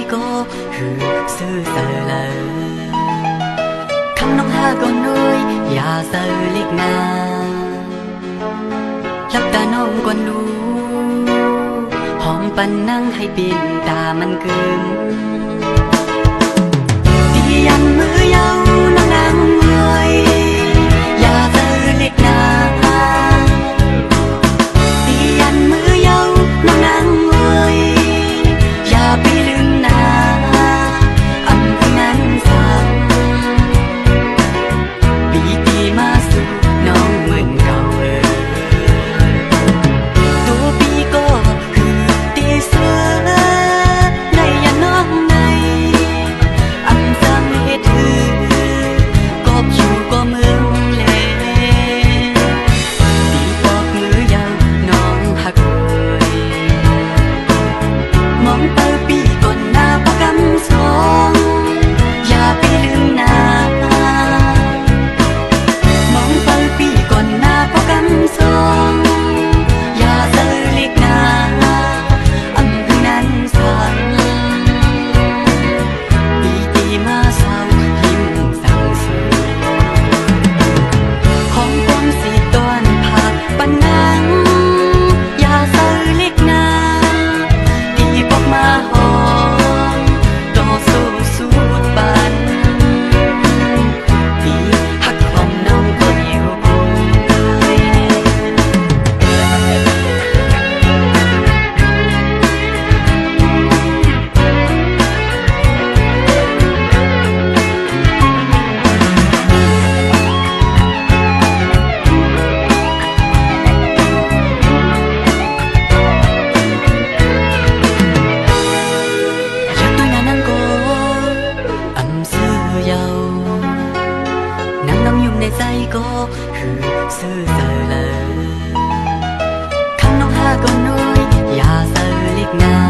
có hư sư sợ lờ khăn nông ha con nuôi ya sợ liệt naลับตาน้องก่อนดูหอมปันนั่งให้ปีนตามันกึมตียันมือยาวน้องนางเมื่อยอย่าเจอเล็กนาตียันมือยาวน้องนางเมื่อยอย่าไปลืมนาอำเภอนั้นสั่งปีตีมาสู่น้องเหมือนเก่าใจก็คือซื่อเสอเลยข้างน้องหาก็น้อยอย่าเสอเล็กนา